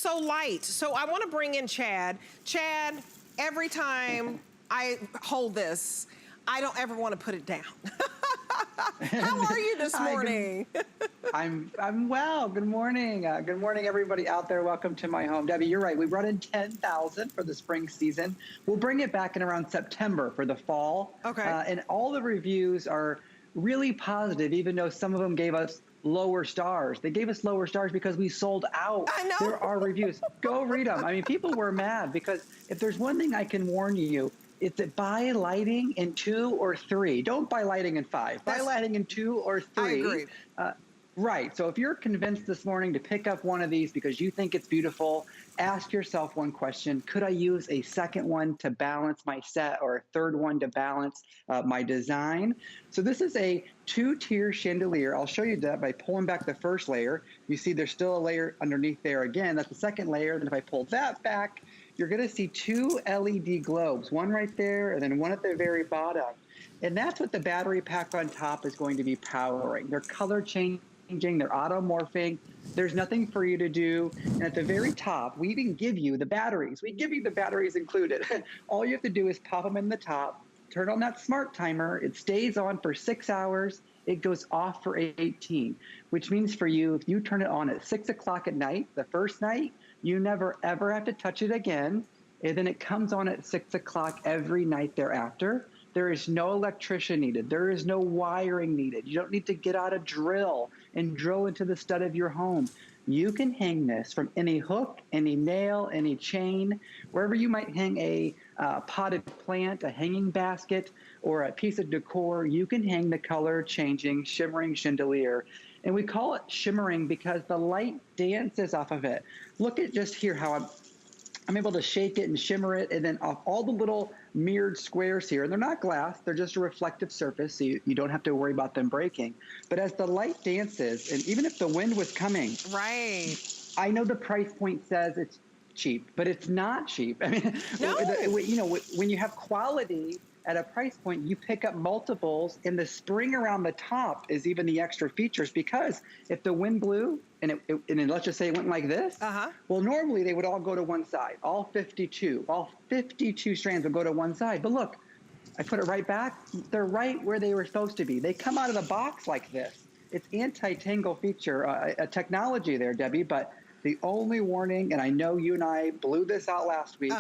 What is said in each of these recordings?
so light. So I wanna bring in Chad. Chad, every time I hold this, I don't ever wanna put it down. How are you this morning? I'm well. Good morning. Good morning, everybody out there. Welcome to my home. Debbie, you're right. We brought in 10,000 for the spring season. We'll bring it back in around September for the fall. Okay. And all the reviews are really positive, even though some of them gave us lower stars. They gave us lower stars because we sold out. I know. There are reviews. Go read them. I mean, people were mad because if there's one thing I can warn you, it's that buy lighting in 2 or 3. Don't buy lighting in 5. Buy lighting in 2 or 3. I agree. Right. So if you're convinced this morning to pick up one of these because you think it's beautiful, ask yourself one question. Could I use a second one to balance my set or a third one to balance my design? So this is a 2-tier chandelier. I'll show you that by pulling back the first layer. You see there's still a layer underneath there again. That's the second layer. Then if I pull that back, you're going to see 2 LED globes, one right there and then one at the very bottom. And that's what the battery pack on top is going to be powering. They're color changing, they're auto-morphing. There's nothing for you to do. And at the very top, we even give you the batteries. We give you the batteries included. All you have to do is pop them in the top, turn on that smart timer. It stays on for 6 hours. It goes off for 18, which means for you, if you turn it on at 6 o'clock at night, the first night, you never ever have to touch it again. And then it comes on at 6 o'clock every night thereafter. There is no electrician needed. There is no wiring needed. You don't need to get out a drill and drill into the stud of your home. You can hang this from any hook, any nail, any chain, wherever you might hang a potted plant, a hanging basket, or a piece of decor. You can hang the color-changing shimmering chandelier. And we call it shimmering because the light dances off of it. Look at just here how I'm able to shake it and shimmer it, and then off all the little mirrored squares here, and they're not glass, they're just a reflective surface, so you don't have to worry about them breaking. But as the light dances, and even if the wind was coming, Right. I know the price point says it's cheap, but it's not cheap. I mean, No. you know, when you have quality at a price point, you pick up multiples, and the spring around the top is even the extra features, because if the wind blew and let's just say it went like this, well, normally they would all go to one side, all 52 strands would go to one side. But look, I put it right back. They're right where they were supposed to be. They come out of the box like this. It's anti-tangle feature, a technology there, Debbie, but the only warning, and I know you and I blew this out last week.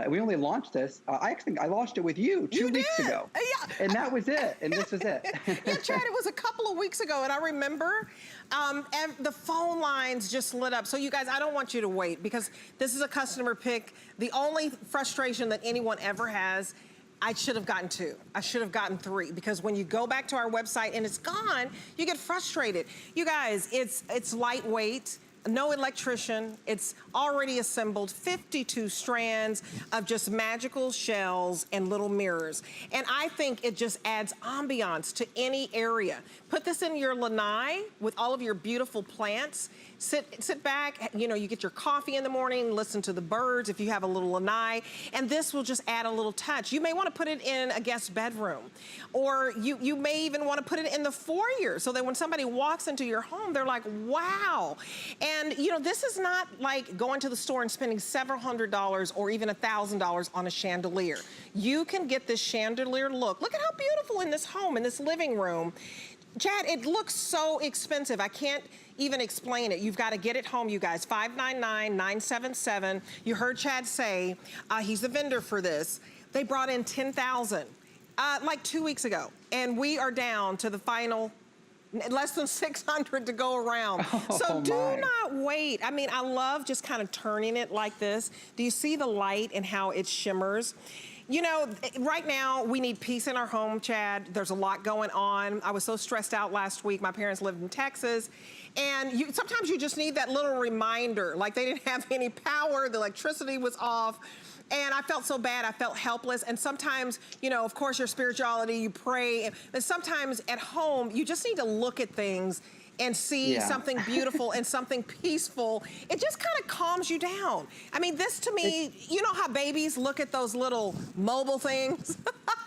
We only launched this. I think I launched it with you 2 weeks ago. Yeah. And that was it. And this was it. Yeah, Chad, it was a couple of weeks ago, and I remember and the phone lines just lit up. So you guys, I don't want you to wait because this is a customer pick. The only frustration that anyone ever has, I should have gotten 2. I should have gotten 3, because when you go back to our website and it's gone, you get frustrated. You guys, it's lightweight. No electrician, it's already assembled, 52 strands of just magical shells and little mirrors. And I think it just adds ambiance to any area. Put this in your lanai with all of your beautiful plants. Sit back, you know, you get your coffee in the morning, listen to the birds if you have a little lanai, and this will just add a little touch. You may want to put it in a guest bedroom, or you may even want to put it in the foyer so that when somebody walks into your home, they're like, wow. And you know, this is not like going to the store and spending several $100s or even $1,000 on a chandelier. You can get this chandelier look. Look at how beautiful in this home, in this living room. Chad, it looks so expensive. I can't even explain it. You've got to get it home, you guys. $599,977. You heard Chad say he's the vendor for this. They brought in 10,000 like 2 weeks ago, and we are down to the final less than 600 to go around. So do not wait. I mean, I love just kind of turning it like this. Do you see the light and how it shimmers? You know, right now we need peace in our home, Chad. There's a lot going on. I was so stressed out last week. My parents lived in Texas. And sometimes you just need that little reminder, like they didn't have any power, the electricity was off. And I felt so bad, I felt helpless. And sometimes, you know, of course your spirituality, you pray, but sometimes at home, you just need to look at things and see something beautiful and something peaceful. It just kind of calms you down. I mean, this to me, you know how babies look at those little mobile things?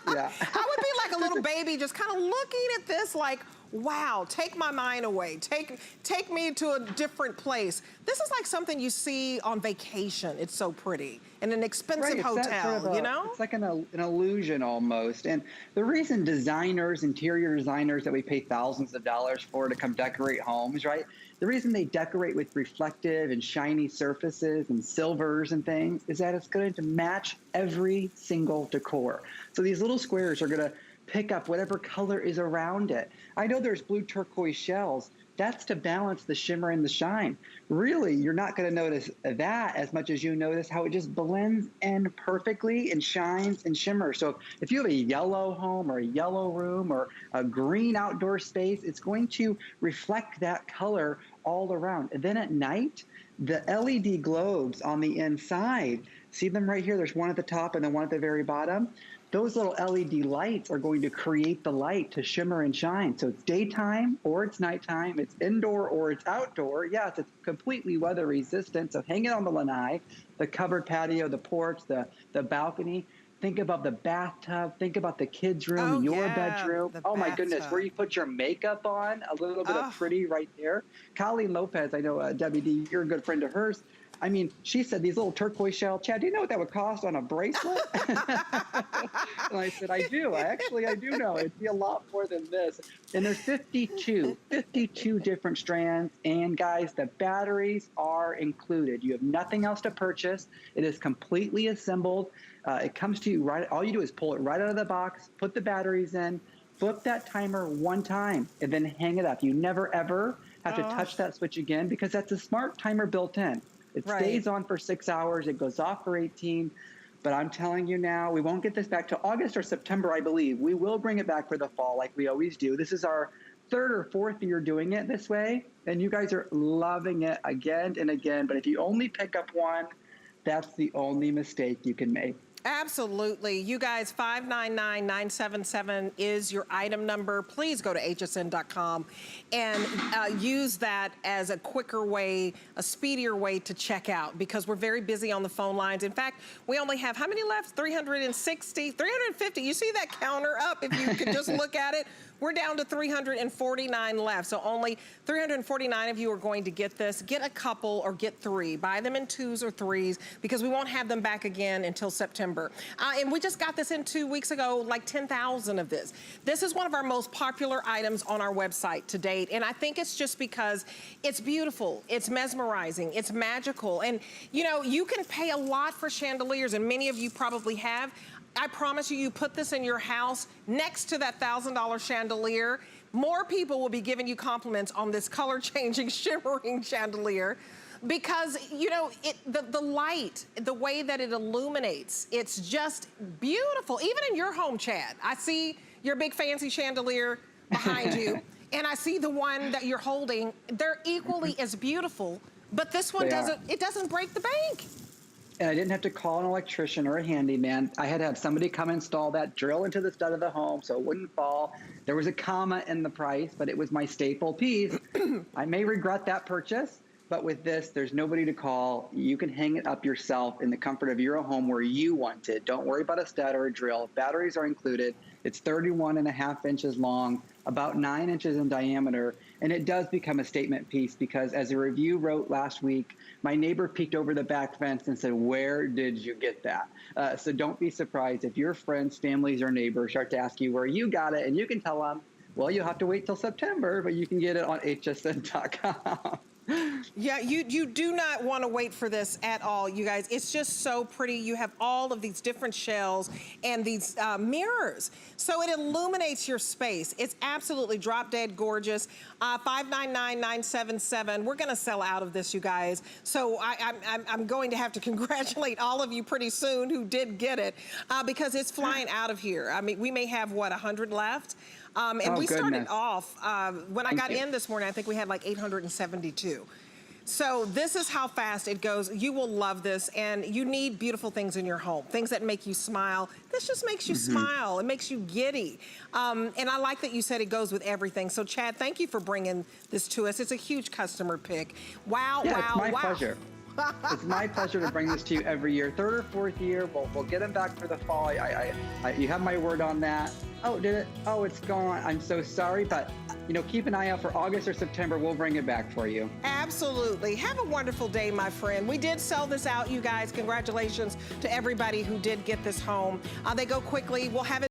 Yeah. I would be like a little baby just kind of looking at this like, wow, take my mind away. Take me to a different place. This is like something you see on vacation. It's so pretty. In an expensive hotel, you know? It's like an illusion almost. And the reason designers, interior designers that we pay thousands of dollars for to come decorate homes, right? The reason they decorate with reflective and shiny surfaces and silvers and things is that it's going to match every single decor. So these little squares are going to pick up whatever color is around it. I know there's blue turquoise shells. That's to balance the shimmer and the shine. Really, you're not going to notice that as much as you notice how it just blends in perfectly and shines and shimmers. So if you have a yellow home or a yellow room or a green outdoor space, it's going to reflect that color all around. And then at night, the LED globes on the inside, see them right here? There's one at the top and then one at the very bottom. Those little LED lights are going to create the light to shimmer and shine. So it's daytime or it's nighttime, it's indoor or it's outdoor. Yes, it's completely weather resistant. So hang it on the lanai, the covered patio, the porch, the balcony. Think about the bathtub. Think about the kids' room, your bedroom. Oh my goodness, where you put your makeup on, a little bit of pretty right there. Colleen Lopez, I know Debbie D, you're a good friend of hers. I mean, she said these little turquoise shell. Chad, do you know what that would cost on a bracelet? And I said, I do. I do know. It'd be a lot more than this. And there's 52 different strands. And guys, the batteries are included. You have nothing else to purchase. It is completely assembled. It comes to you right. All you do is pull it right out of the box, put the batteries in, flip that timer one time, and then hang it up. You never, ever have to touch that switch again because that's a smart timer built in. It stays on for 6 hours. It goes off for 18. But I'm telling you now, we won't get this back to August or September, I believe. We will bring it back for the fall like we always do. This is our third or fourth year doing it this way. And you guys are loving it again and again. But if you only pick up one, that's the only mistake you can make. Absolutely. You guys, 599977 is your item number. Please go to hsn.com and use that as a quicker way, a speedier way to check out because we're very busy on the phone lines. In fact, we only have how many left? 360, 350. You see that counter up if you could just look at it. We're down to 349 left, so only 349 of you are going to get this. Get a couple or get three. Buy them in 2s or 3s because we won't have them back again until September. And we just got this in 2 weeks ago, like 10,000 of this. This is one of our most popular items on our website to date, and I think it's just because it's beautiful, it's mesmerizing, it's magical, and you know, you can pay a lot for chandeliers, and many of you probably have. I promise you, you put this in your house next to that $1,000 chandelier, more people will be giving you compliments on this color-changing, shimmering chandelier because, you know, the light, the way that it illuminates, it's just beautiful. Even in your home, Chad, I see your big fancy chandelier behind you, and I see the one that you're holding. They're equally as beautiful, but this one doesn't break the bank. And I didn't have to call an electrician or a handyman. I had to have somebody come install that, drill into the stud of the home so it wouldn't fall. There was a comma in the price, but it was my staple piece. I may regret that purchase, but with this, there's nobody to call. You can hang it up yourself in the comfort of your own home where you want it. Don't worry about a stud or a drill. Batteries are included. It's 31.5 inches long, about 9 inches in diameter, and it does become a statement piece because as a review wrote last week, my neighbor peeked over the back fence and said, where did you get that? So don't be surprised if your friends, families, or neighbors start to ask you where you got it, and you can tell them, well, you'll have to wait till September, but you can get it on hsn.com. Yeah, you do not want to wait for this at all, you guys. It's just so pretty. You have all of these different shells and these mirrors. So it illuminates your space. It's absolutely drop dead gorgeous. 599977. We're going to sell out of this, you guys. So I'm going to have to congratulate all of you pretty soon who did get it because it's flying out of here. I mean, we may have, what, 100 left? And we started off, when I got in this morning, I think we had like 872. So this is how fast it goes. You will love this, and you need beautiful things in your home, things that make you smile. This just makes you smile. It makes you giddy. And I like that you said it goes with everything. So Chad, thank you for bringing this to us. It's a huge customer pick. Wow, yeah, wow, it's my wow. pleasure. It's my pleasure to bring this to you every year. Third or fourth year, we'll get them back for the fall. You have my word on that. Oh, did it? Oh, it's gone. I'm so sorry, but you know, keep an eye out for August or September. We'll bring it back for you. Absolutely. Have a wonderful day, my friend. We did sell this out, you guys. Congratulations to everybody who did get this home. They go quickly. We'll have it